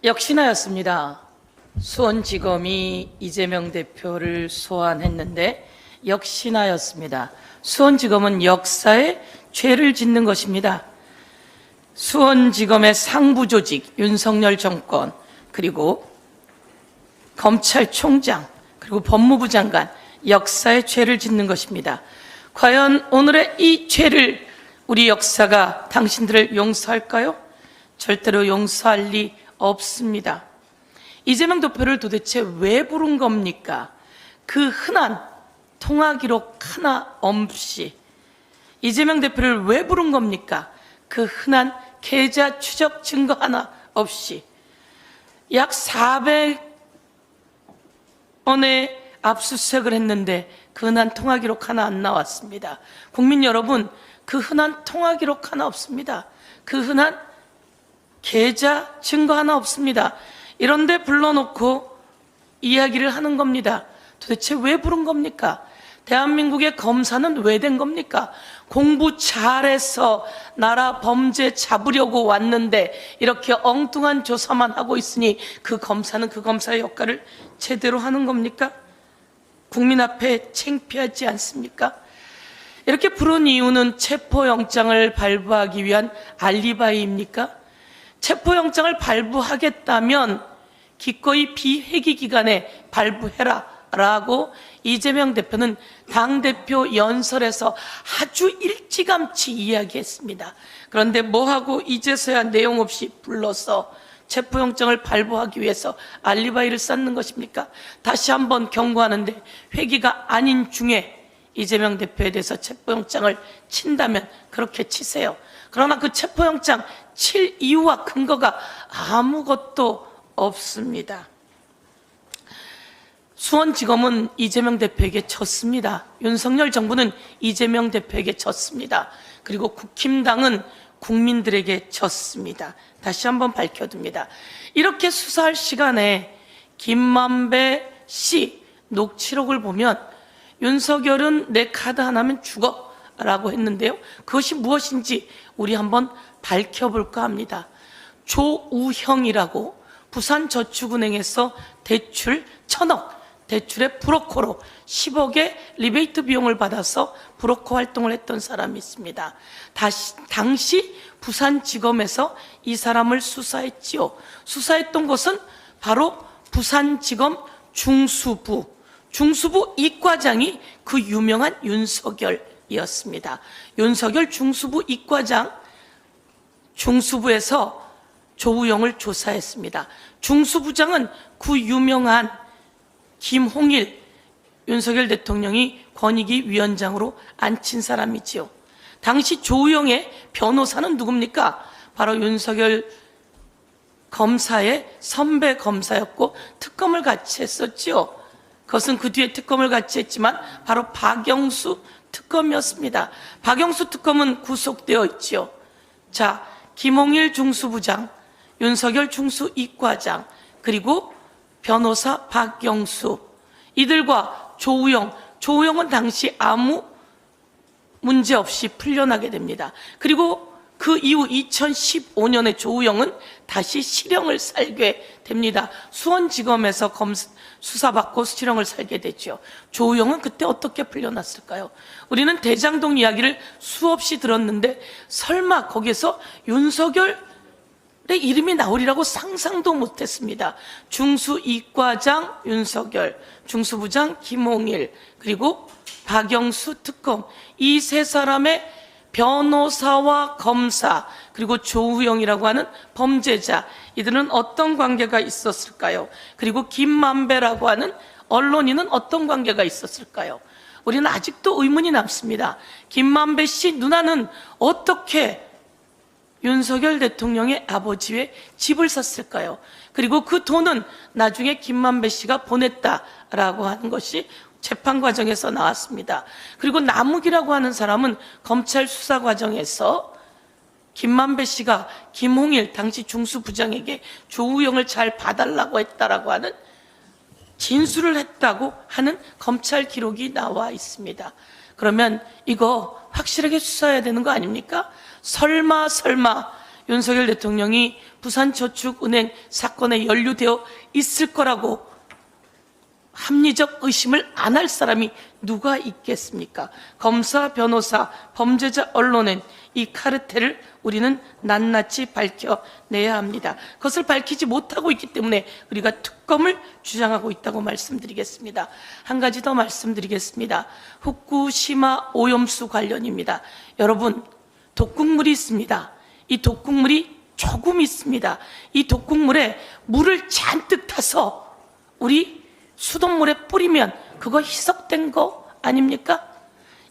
역시나였습니다. 수원지검이 이재명 대표를 소환했는데 역시나였습니다. 수원지검은 역사에 죄를 짓는 것입니다. 수원지검의 상부조직, 윤석열 정권, 그리고 검찰총장, 그리고 법무부 장관, 역사에 죄를 짓는 것입니다. 과연 오늘의 이 죄를 우리 역사가 당신들을 용서할까요? 절대로 용서할 리 없습니다. 이재명 대표를 도대체 왜 부른 겁니까? 그 흔한 통화 기록 하나 없이. 이재명 대표를 왜 부른 겁니까? 그 흔한 계좌 추적 증거 하나 없이. 약 400원의 압수수색을 했는데 그 흔한 통화 기록 하나 안 나왔습니다. 국민 여러분, 그 흔한 통화 기록 하나 없습니다. 그 흔한 계좌 증거 하나 없습니다. 이런데 불러놓고 이야기를 하는 겁니다. 도대체 왜 부른 겁니까? 대한민국의 검사는 왜 된 겁니까? 공부 잘해서 나라 범죄 잡으려고 왔는데 이렇게 엉뚱한 조사만 하고 있으니 그 검사는 그 검사의 역할을 제대로 하는 겁니까? 국민 앞에 창피하지 않습니까? 이렇게 부른 이유는 체포영장을 발부하기 위한 알리바이입니까? 체포영장을 발부하겠다면 기꺼이 비회기 기간에 발부해라 라고 이재명 대표는 당대표 연설에서 아주 일찌감치 이야기했습니다. 그런데 뭐하고 이제서야 내용 없이 불러서 체포영장을 발부하기 위해서 알리바이를 쌓는 것입니까? 다시 한번 경고하는데 회기가 아닌 중에 이재명 대표에 대해서 체포영장을 친다면 그렇게 치세요. 그러나 그 체포영장 칠 이유와 근거가 아무것도 없습니다. 수원지검은 이재명 대표에게 졌습니다. 윤석열 정부는 이재명 대표에게 졌습니다. 그리고 국힘당은 국민들에게 졌습니다. 다시 한번 밝혀둡니다. 이렇게 수사할 시간에 김만배 씨 녹취록을 보면 윤석열은 내 카드 하나면 죽어 라고 했는데요, 그것이 무엇인지 우리 한번 밝혀볼까 합니다. 조우형이라고 부산저축은행에서 대출 1,000억, 대출의 브로커로 10억의 리베이트 비용을 받아서 브로커 활동을 했던 사람이 있습니다. 당시 부산지검에서 이 사람을 수사했지요. 수사했던 것은 바로 부산지검 중수부 이과장이 그 유명한 윤석열이었습니다. 윤석열 중수부 이과장, 중수부에서 조우영을 조사했습니다. 중수부장은 그 유명한 김홍일 윤석열 대통령이 권익위 위원장으로 앉힌 사람이지요. 당시 조우영의 변호사는 누굽니까? 바로 윤석열 검사의 선배 검사였고 특검을 같이 했었지요. 그것은 그 뒤에 특검을 같이 했지만 바로 박영수 특검이었습니다. 박영수 특검은 구속되어 있지요. 자, 김홍일 중수부장, 윤석열 중수 이과장, 그리고 변호사 박영수, 이들과 조우영은 당시 아무 문제 없이 풀려나게 됩니다. 그리고 그 이후 2015년에 조우영은 다시 실형을 살게 됩니다. 수원지검에서 수사받고 실형을 살게 됐죠. 조우영은 그때 어떻게 풀려났을까요? 우리는 대장동 이야기를 수없이 들었는데 설마 거기에서 윤석열의 이름이 나오리라고 상상도 못했습니다. 중수 이과장 윤석열, 중수부장 김홍일, 그리고 박영수 특검, 이 세 사람의 변호사와 검사, 그리고 조우영이라고 하는 범죄자, 이들은 어떤 관계가 있었을까요? 그리고 김만배라고 하는 언론인은 어떤 관계가 있었을까요? 우리는 아직도 의문이 남습니다. 김만배 씨 누나는 어떻게 윤석열 대통령의 아버지의 집을 샀을까요? 그리고 그 돈은 나중에 김만배 씨가 보냈다라고 하는 것이 재판 과정에서 나왔습니다. 그리고 남욱이라고 하는 사람은 검찰 수사 과정에서 김만배 씨가 김홍일 당시 중수부장에게 조우영을 잘 봐달라고 했다라고 하는 진술을 했다고 하는 검찰 기록이 나와 있습니다. 그러면 이거 확실하게 수사해야 되는 거 아닙니까? 설마 윤석열 대통령이 부산저축은행 사건에 연루되어 있을 거라고 합리적 의심을 안 할 사람이 누가 있겠습니까? 검사, 변호사, 범죄자, 언론엔 이 카르텔을 우리는 낱낱이 밝혀내야 합니다. 그것을 밝히지 못하고 있기 때문에 우리가 특검을 주장하고 있다고 말씀드리겠습니다. 한 가지 더 말씀드리겠습니다. 후쿠시마 오염수 관련입니다. 여러분, 독극물이 있습니다. 이 독극물이 조금 있습니다. 이 독극물에 물을 잔뜩 타서 우리 수돗물에 뿌리면 그거 희석된 거 아닙니까?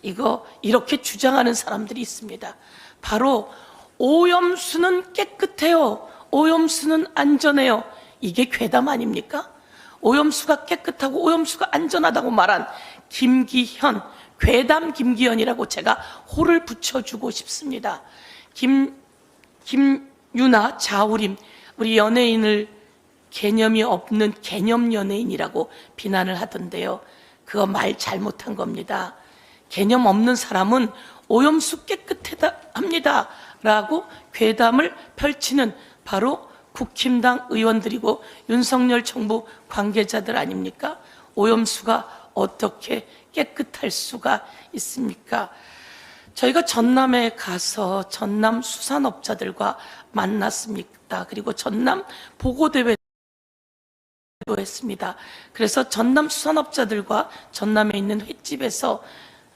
이거 이렇게 주장하는 사람들이 있습니다. 바로 오염수는 깨끗해요. 오염수는 안전해요. 이게 괴담 아닙니까? 오염수가 깨끗하고 오염수가 안전하다고 말한 김기현, 괴담 김기현이라고 제가 호를 붙여주고 싶습니다. 김유나, 자우림, 우리 연예인을 개념이 없는 개념 연예인이라고 비난을 하던데요. 그거 말 잘못한 겁니다. 개념 없는 사람은 오염수 깨끗합니다 라고 괴담을 펼치는 바로 국힘당 의원들이고 윤석열 정부 관계자들 아닙니까? 오염수가 어떻게 깨끗할 수가 있습니까? 저희가 전남에 가서 전남 수산업자들과 만났습니다. 그리고 전남 보고대회 했습니다. 그래서 전남 수산업자들과 전남에 있는 횟집에서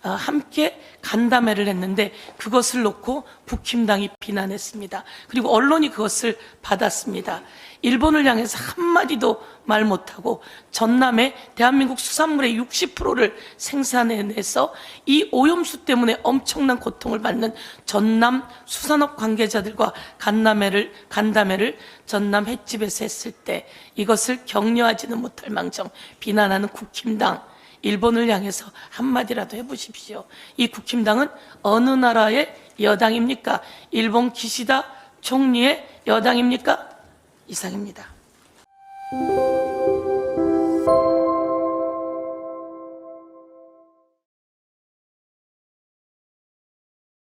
함께 간담회를 했는데 그것을 놓고 국힘당이 비난했습니다. 그리고 언론이 그것을 받았습니다. 일본을 향해서 한마디도 말 못하고 전남에 대한민국 수산물의 60%를 생산해내서 이 오염수 때문에 엄청난 고통을 받는 전남 수산업 관계자들과 간담회를 전남 횟집에서 했을 때 이것을 격려하지는 못할 망정 비난하는 국힘당, 일본을 향해서 한마디라도 해보십시오. 이 국힘당은 어느 나라의 여당입니까? 일본 기시다 총리의 여당입니까? 이상입니다.